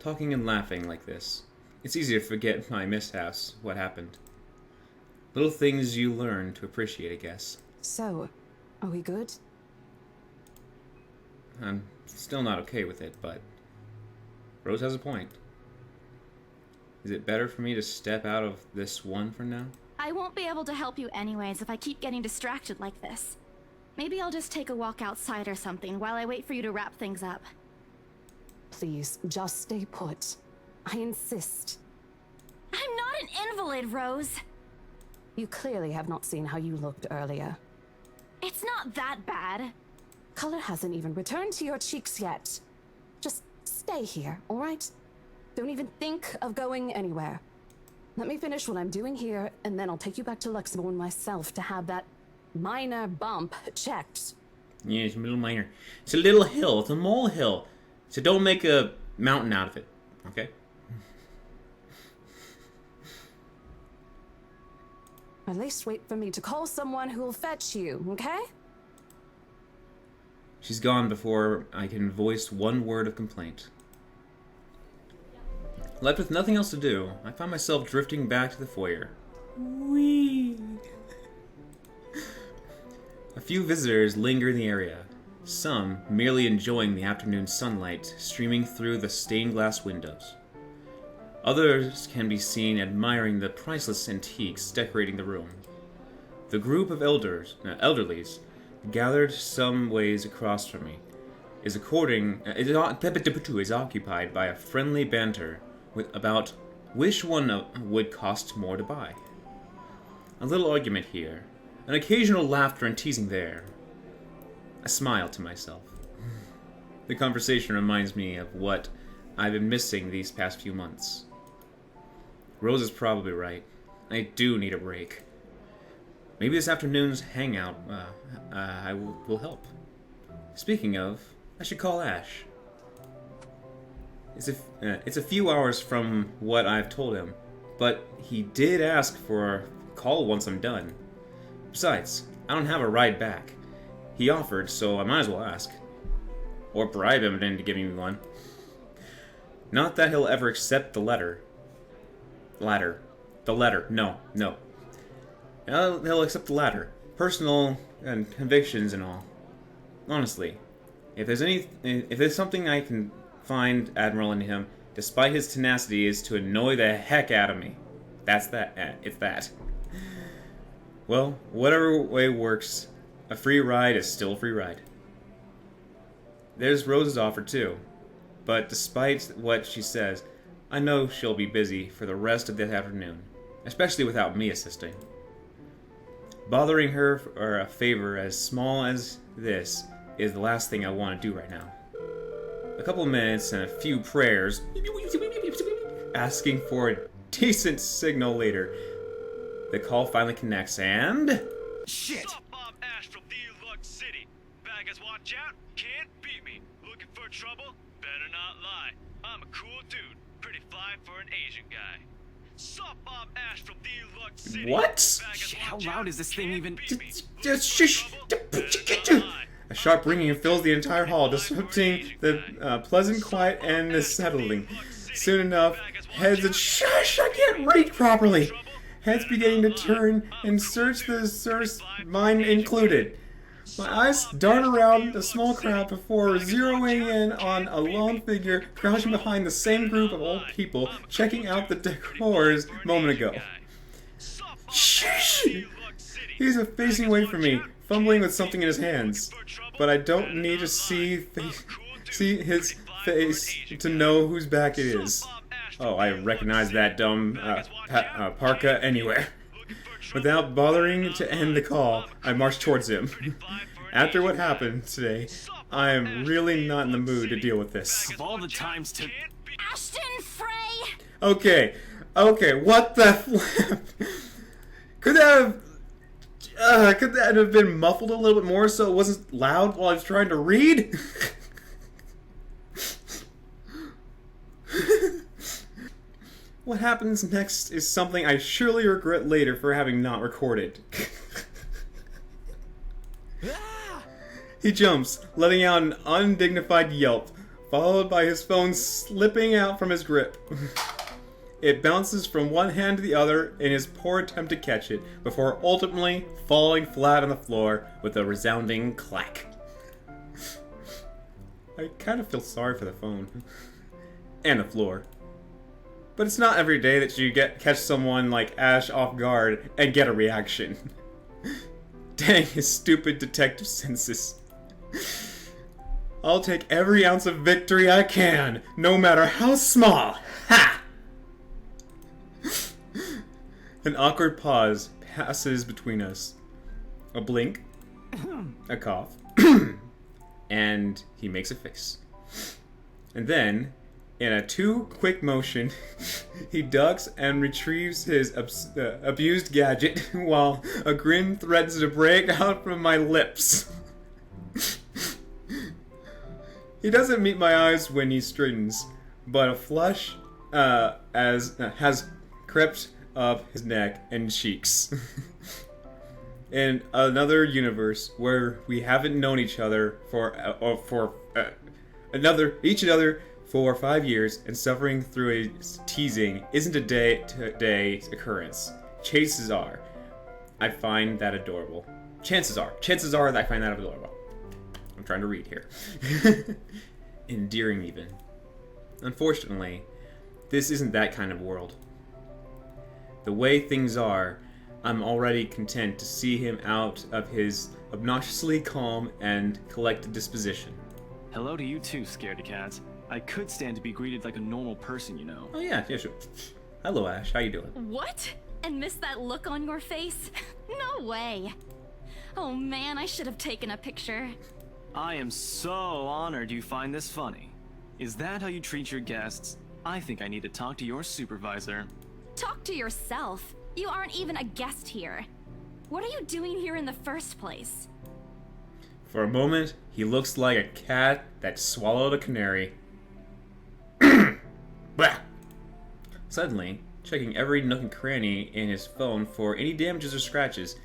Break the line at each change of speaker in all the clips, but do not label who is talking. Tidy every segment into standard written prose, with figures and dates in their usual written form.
talking and laughing like this. It's easy to forget my mishaps, what happened. Little things you learn to appreciate, I guess.
So, are we good?
I'm still not okay with it, but Rose has a point. Is it better for me to step out of this one for now?
I won't be able to help you anyways if I keep getting distracted like this. Maybe I'll just take a walk outside or something while I wait for you to wrap things up.
Please, just stay put. I insist.
I'm not an invalid, Rose.
You clearly have not seen how you looked earlier.
It's not that bad.
Color hasn't even returned to your cheeks yet. Just stay here, all right? Don't even think of going anywhere. Let me finish what I'm doing here, and then I'll take you back to Luxembourg myself to have that minor bump checked.
Yeah, it's a little minor. It's a little hill. It's a molehill. So don't make a mountain out of it, okay?
At least wait for me to call someone who will fetch you, okay?
She's gone before I can voice one word of complaint. Left with nothing else to do, I find myself drifting back to the foyer. Whee! A few visitors linger in the area, some merely enjoying the afternoon sunlight streaming through the stained glass windows. Others can be seen admiring the priceless antiques decorating the room. The group of elderlies, gathered some ways across from me, is occupied by a friendly banter about which one would cost more to buy. A little argument here, an occasional laughter and teasing there. I smile to myself. The conversation reminds me of what I've been missing these past few months. Rose is probably right. I do need a break. Maybe this afternoon's hangout will help. Speaking of, I should call Ash. It's a few hours from what I've told him, but he did ask for a call once I'm done. Besides, I don't have a ride back. He offered, so I might as well ask. Or bribe him into giving me one. Not that he'll ever accept the letter. The letter. No. He'll accept the latter. Personal and convictions and all. Honestly, if there's something I can find admirable in him, despite his tenacity, is to annoy the heck out of me. It's that. Well, whatever way works, a free ride is still a free ride. There's Rose's offer too, but despite what she says, I know she'll be busy for the rest of this afternoon, especially without me assisting. Bothering her for a favor as small as this is the last thing I want to do right now. A couple of minutes and a few prayers, asking for a decent signal later. The call finally connects and...
Shit! Bob Ash from Deluxe City. Baggers, watch out. Can't beat me. Looking for trouble? Better not lie. I'm a cool dude. Pretty fly for an Asian guy. Sup, Bob Ash from Deluxe City.
What?
Shit,
how loud is this thing even?
Just shush! A sharp ringing fills the entire hall, disrupting the pleasant quiet and the settling. Soon enough, heads and shush! I can't read properly. Heads beginning to turn and search the source, mine included. My eyes dart around the small crowd before zeroing in on a lone figure crouching behind the same group of old people checking out the decors a moment ago. Shh! He's facing away from me, fumbling with something in his hands. But I don't need to see his face to know whose back it is. Oh, I recognize that dumb parka anywhere. Without bothering to end the call, I marched towards him. After what happened today, I am really not in the mood to deal with this.
Of all the times to...
Ashton Frey!
Okay, what the flip? Could that have been muffled a little bit more so it wasn't loud while I was trying to read? What happens next is something I surely regret later for having not recorded. He jumps, letting out an undignified yelp, followed by his phone slipping out from his grip. It bounces from one hand to the other in his poor attempt to catch it, before ultimately falling flat on the floor with a resounding clack. I kind of feel sorry for the phone. And the floor. But it's not every day that you catch someone like Ash off guard and get a reaction. Dang his stupid detective senses. I'll take every ounce of victory I can, no matter how small. Ha! An awkward pause passes between us. A blink, a cough, and he makes a face. And then, in a too-quick motion, he ducks and retrieves his abused gadget while a grin threatens to break out from my lips. He doesn't meet my eyes when he straightens, but a flush has crept up his neck and cheeks. In another universe where we haven't known each other for 5 years and suffering through a teasing isn't a day-to-day occurrence. Chances are I find that adorable. Chances are that I find that adorable. I'm trying to read here. Endearing even. Unfortunately, this isn't that kind of world. The way things are, I'm already content to see him out of his obnoxiously calm and collected disposition.
Hello to you too, scaredy cat. I could stand to be greeted like a normal person, you know.
Oh yeah, sure. Hello, Ash. How you doing?
What? And miss that look on your face? No way. Oh man, I should have taken a picture.
I am so honored you find this funny. Is that how you treat your guests? I think I need to talk to your supervisor.
Talk to yourself. You aren't even a guest here. What are you doing here in the first place?
For a moment, he looks like a cat that swallowed a canary. Blah! Suddenly, checking every nook and cranny in his phone for any damages or scratches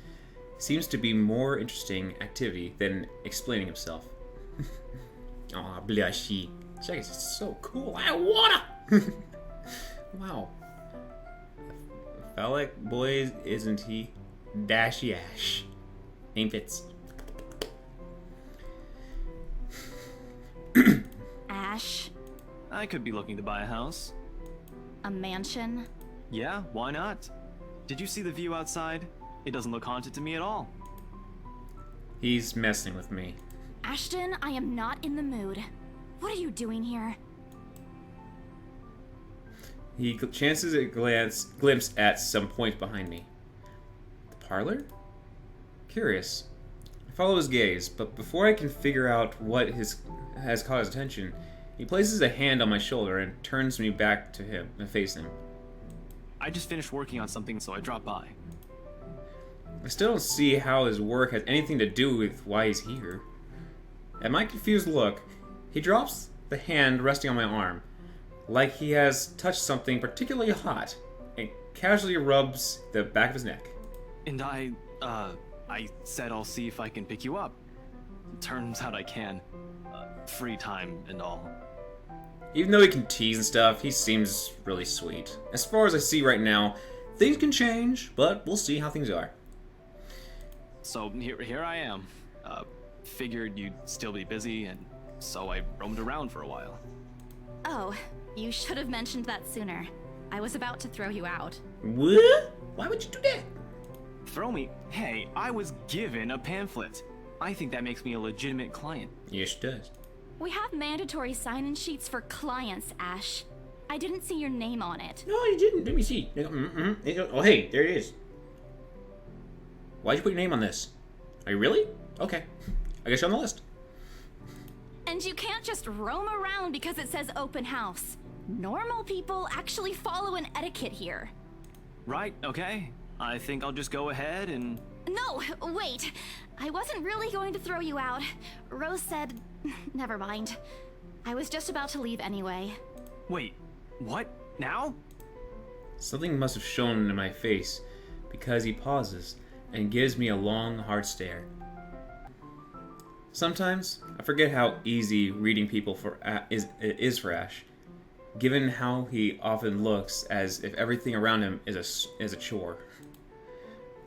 seems to be more interesting activity than explaining himself. Aw, blushy. Check, it's so cool. I wanna! Wow. Phallic boy, isn't he? Dashy Ash. Ain't fits.
Ash?
I could be looking to buy a house.
A mansion?
Yeah, why not? Did you see the view outside? It doesn't look haunted to me at all.
He's messing with me.
Ashton, I am not in the mood. What are you doing here?
He chances a glimpse at some point behind me. The parlor? Curious. I follow his gaze, but before I can figure out what has caught his attention, he places a hand on my shoulder and turns me back to him and face him.
I just finished working on something, so I dropped by.
I still don't see how his work has anything to do with why he's here. At my confused look, he drops the hand resting on my arm, like he has touched something particularly hot, and casually rubs the back of his neck.
And I said I'll see if I can pick you up. Turns out I can. Free time and all.
Even though he can tease and stuff, he seems really sweet. As far as I see right now, things can change, but we'll see how things are.
So here I am. Figured you'd still be busy, and so I roamed around for a while.
Oh, you should have mentioned that sooner. I was about to throw you out.
What? Why would you do that?
Throw me? Hey, I was given a pamphlet. I think that makes me a legitimate client.
Yes, it does.
We have mandatory sign-in sheets for clients, Ash. I didn't see your name on it.
No, you didn't. Let me see. Oh, hey, there it is. Why'd you put your name on this? Are you really? Okay. I guess you're on the list.
And you can't just roam around because it says open house. Normal people actually follow an etiquette here.
Right, okay. I think I'll just go ahead and...
No, wait. I wasn't really going to throw you out. Rose said... Never mind. I was just about to leave anyway.
Wait, what? Now?
Something must have shone in my face, because he pauses and gives me a long, hard stare. Sometimes I forget how easy reading people is for Ash, given how he often looks as if everything around him is a chore.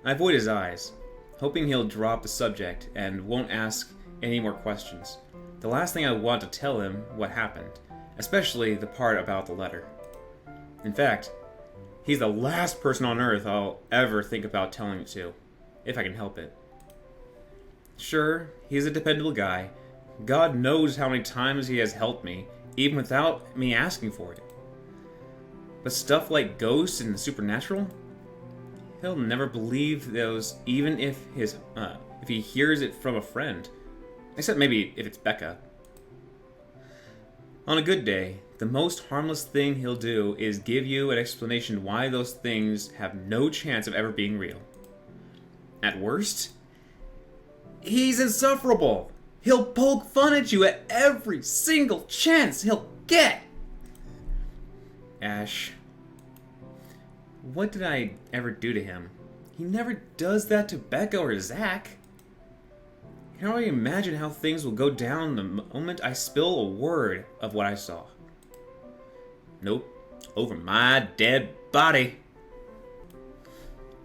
I avoid his eyes, hoping he'll drop the subject and won't ask any more questions. The last thing I want to tell him what happened, especially the part about the letter. In fact, he's the last person on Earth I'll ever think about telling it to, if I can help it. Sure, he's a dependable guy. God knows how many times he has helped me, even without me asking for it. But stuff like ghosts and the supernatural? He'll never believe those, even if he hears it from a friend. Except maybe if it's Becca. On a good day, the most harmless thing he'll do is give you an explanation why those things have no chance of ever being real. At worst, he's insufferable. He'll poke fun at you at every single chance he'll get. Ash. What did I ever do to him? He never does that to Becca or Zach. I can only imagine how things will go down the moment I spill a word of what I saw. Nope. Over my dead body.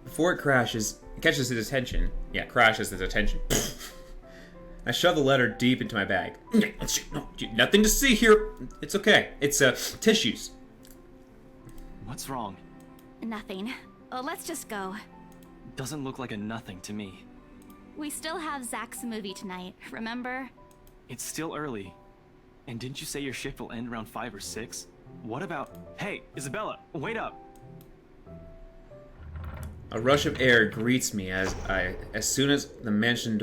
Before it crashes, it catches his attention. Yeah, crashes his attention. I shove the letter deep into my bag. No, nothing to see here. It's okay. It's tissues.
What's wrong?
Nothing. Oh, let's just go.
Doesn't look like a nothing to me.
We still have Zach's movie tonight, remember?
It's still early. And didn't you say your shift will end around 5 or 6? What about... Hey, Isabella, wait up!
A rush of air greets me as soon as the main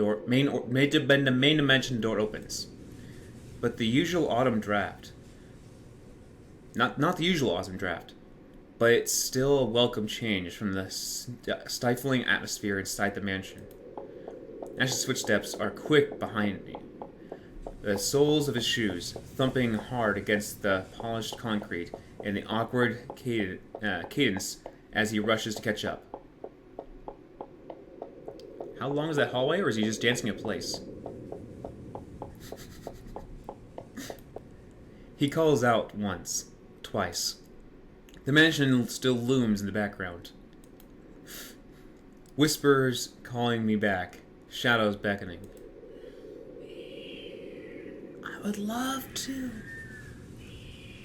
dimension door opens. But the usual autumn draft. Not the usual autumn draft, but it's still a welcome change from the stifling atmosphere inside the mansion. Ash's footsteps are quick behind me, the soles of his shoes thumping hard against the polished concrete in the awkward cadence as he rushes to catch up. How long is that hallway, or is he just dancing in place? He calls out once, twice. The mansion still looms in the background. Whispers calling me back, shadows beckoning. I would love to.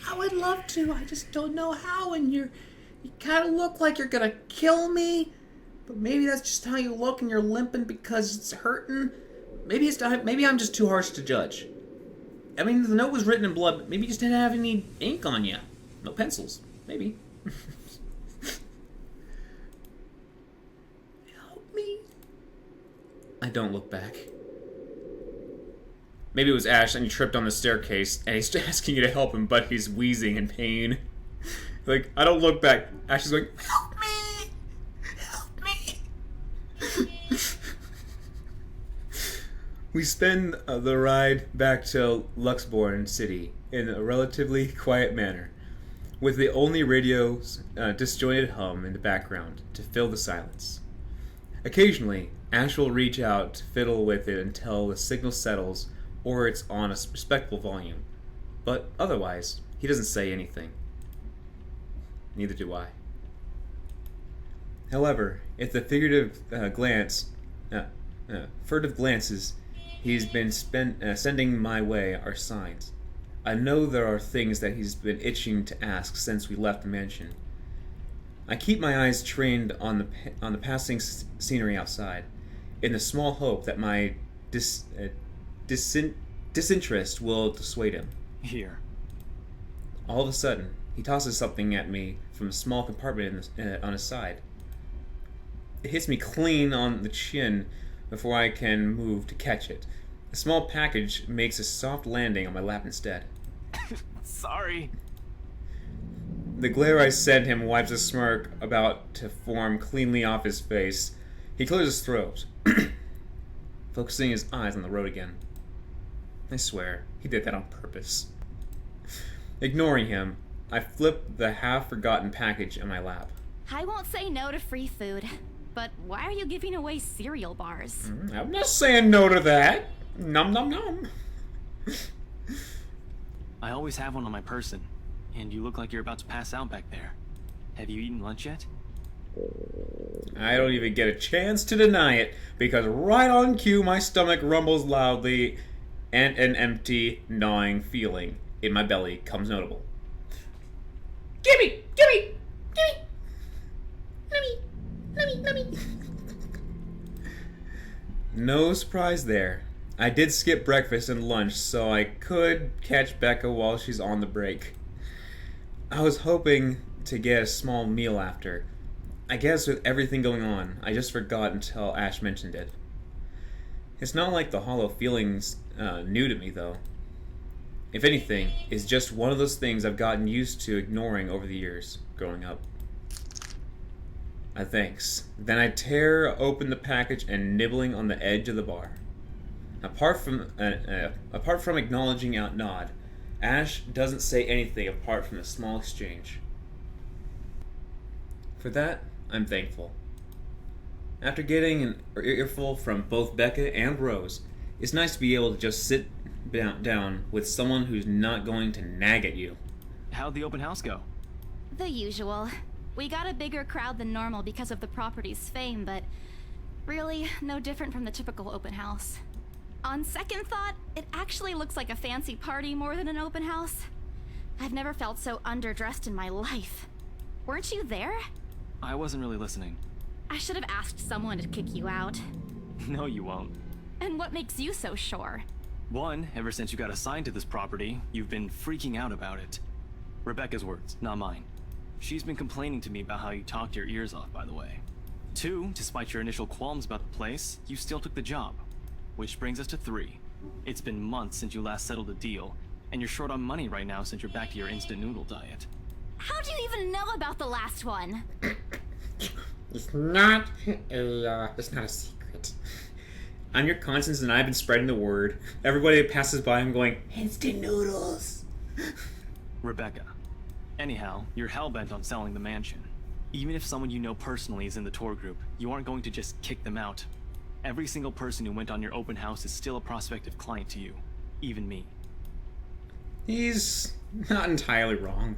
I just don't know how, and you kind of look like you're gonna kill me. But maybe that's just how you look and you're limping because it's hurting. Maybe I'm just too harsh to judge. I mean, the note was written in blood, but maybe you just didn't have any ink on you. No pencils. Maybe. Help me. I don't look back. Maybe it was Ash and he tripped on the staircase and he's asking you to help him, but he's wheezing in pain. Like, I don't look back. Ash is going, help me! We spend the ride back to Luxborn City in a relatively quiet manner, with the only radio's disjointed hum in the background to fill the silence. Occasionally, Ash will reach out to fiddle with it until the signal settles or it's on a respectable volume, but otherwise, he doesn't say anything. Neither do I. However, if the furtive glances he's been sending my way are signs, I know there are things that he's been itching to ask since we left the mansion. I keep my eyes trained on the passing scenery outside, in the small hope that my disinterest will dissuade him.
Here.
All of a sudden, he tosses something at me from a small compartment on his side. It hits me clean on the chin before I can move to catch it. A small package makes a soft landing on my lap instead.
Sorry.
The glare I send him wipes a smirk about to form cleanly off his face. He clears his throat, focusing his eyes on the road again. I swear, he did that on purpose. Ignoring him, I flip the half-forgotten package in my lap.
I won't say no to free food, but why are you giving away cereal bars?
I'm not saying no to that. Nom nom nom.
I always have one on my person, and you look like you're about to pass out back there. Have you eaten lunch yet?
I don't even get a chance to deny it, because right on cue my stomach rumbles loudly, and an empty, gnawing feeling in my belly comes notable. Gimme! Gimme! Gimme! Nummy! Nummy! Nummy! No surprise there. I did skip breakfast and lunch, so I could catch Becca while she's on the break. I was hoping to get a small meal after. I guess with everything going on, I just forgot until Ash mentioned it. It's not like the hollow feeling's new to me, though. If anything, it's just one of those things I've gotten used to ignoring over the years, growing up. Thanks. Then I tear open the package and nibbling on the edge of the bar. Apart from acknowledging out nod, Ash doesn't say anything apart from a small exchange. For that, I'm thankful. After getting an earful from both Becca and Rose, it's nice to be able to just sit down with someone who's not going to nag at you.
How'd the open house go?
The usual. We got a bigger crowd than normal because of the property's fame, but really no different from the typical open house. On second thought, it actually looks like a fancy party more than an open house. I've never felt so underdressed in my life. Weren't you there?
I wasn't really listening.
I should have asked someone to kick you out.
No, you won't.
And what makes you so sure?
One, ever since you got assigned to this property, you've been freaking out about it. Rebecca's words, not mine. She's been complaining to me about how you talked your ears off, by the way. Two, despite your initial qualms about the place, you still took the job. Which brings us to three. It's been months since you last settled a deal, and you're short on money right now since you're back to your instant noodle diet.
How do you even know about the last one?
It's not a secret. I'm your conscience, and I've been spreading the word. Everybody that passes by, I'm going, instant noodles.
Rebecca. Anyhow, you're hell-bent on selling the mansion. Even if someone you know personally is in the tour group, you aren't going to just kick them out. Every single person who went on your open house is still a prospective client to you. Even me.
He's not entirely wrong.